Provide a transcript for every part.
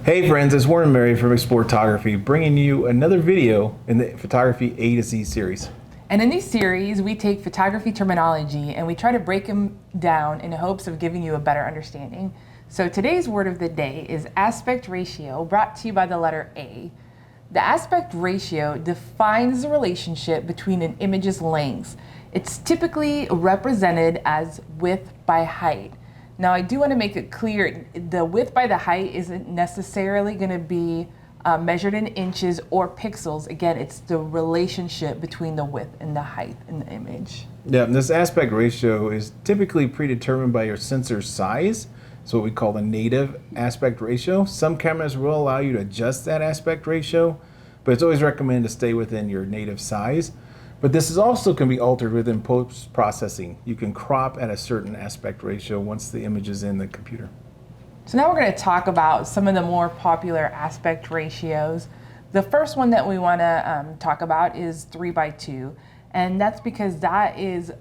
Hey friends, it's Warren Murray from Exploretography bringing you another video in the Photography A to Z series. And in these series, we take photography terminology and we try to break them down in the hopes of giving you a better understanding. So today's word of the day is aspect ratio, brought to you by the letter A. The aspect ratio defines the relationship between an image's lengths. It's typically represented as width by height. Now, I do want to make it clear, the width by the height isn't necessarily going to be measured in inches or pixels. Again, it's the relationship between the width and the height in the image. Yeah, and this aspect ratio is typically predetermined by your sensor size. It's what we call the native aspect ratio. Some cameras will allow you to adjust that aspect ratio, but it's always recommended to stay within your native size. But this is also can be altered within post-processing. You can crop at a certain aspect ratio once the image is in the computer. So now we're going to talk about some of the more popular aspect ratios. The first one that we want to talk about is 3:2, and that's because that is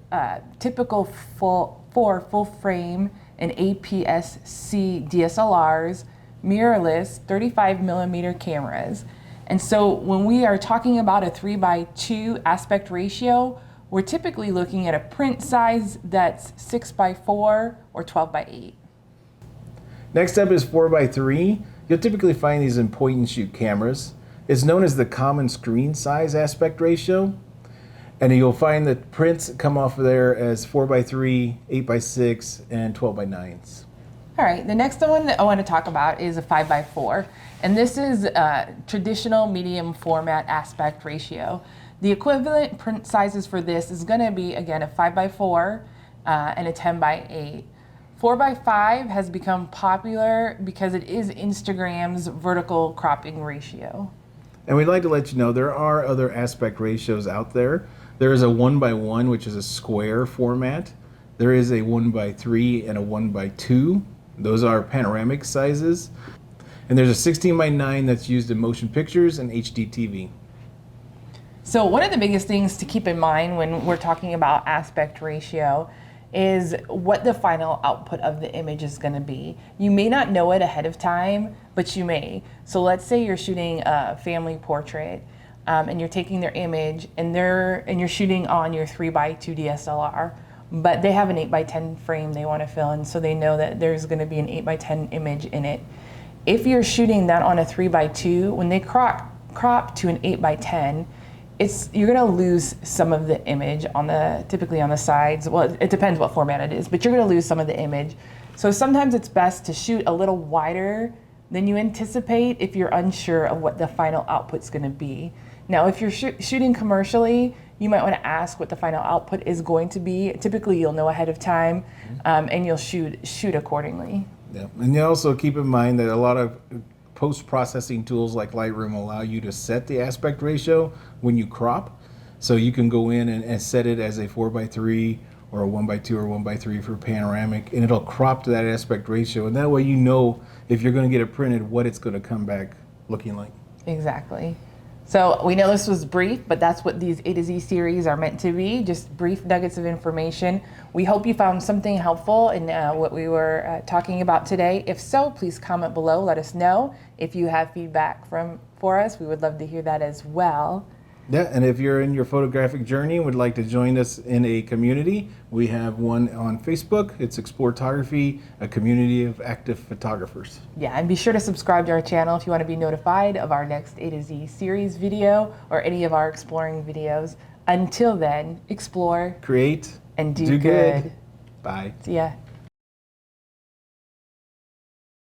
typical for full frame and APS-C DSLRs, mirrorless 35mm cameras. And so when we are talking about a 3:2 aspect ratio, we're typically looking at a print size that's 6:4 or 12:8. Next up is 4:3. You'll typically find these in point and shoot cameras. It's known as the common screen size aspect ratio. And you'll find that prints come off of there as 4:3, 8:6, and 12:9s. All right, the next one that I want to talk about is a 5:4, and this is a traditional medium format aspect ratio. The equivalent print sizes for this is going to be, again, a 5:4 and a 10:8. 4:5 has become popular because it is Instagram's vertical cropping ratio. And we'd like to let you know there are other aspect ratios out there. There is a 1:1, which is a square format. There is a 1:3 and a 1:2. Those are panoramic sizes. And there's a 16:9 that's used in motion pictures and HD TV. So one of the biggest things to keep in mind when we're talking about aspect ratio is what the final output of the image is going to be. You may not know it ahead of time, but you may. So let's say you're shooting a family portrait and you're taking their image and you're shooting on your 3:2 DSLR. But they have an 8:10 frame they want to fill in, so they know that there's going to be an 8:10 image in it. If you're shooting that on a 3:2, when they crop to an 8:10, you're going to lose some of the image typically on the sides. Well, it depends what format it is, but you're going to lose some of the image. So sometimes it's best to shoot a little wider than you anticipate if you're unsure of what the final output's going to be. Now, if you're shooting commercially, you might want to ask what the final output is going to be. Typically, you'll know ahead of time, and you'll shoot accordingly. Yeah, and you also keep in mind that a lot of post-processing tools like Lightroom allow you to set the aspect ratio when you crop. So you can go in and set it as a 4:3 or a 1:2 or 1:3 for panoramic, and it'll crop to that aspect ratio. And that way you know if you're going to get it printed, what it's going to come back looking like. Exactly. So we know this was brief, but that's what these A to Z series are meant to be, just brief nuggets of information. We hope you found something helpful in what we were talking about today. If so, please comment below, let us know. If you have feedback for us, we would love to hear that as well. Yeah, and if you're in your photographic journey and would like to join us in a community, we have one on Facebook. It's Exploretography, a community of active photographers. Yeah, and be sure to subscribe to our channel if you want to be notified of our next A to Z series video or any of our exploring videos. Until then, explore, create, and do good. Bye. See ya.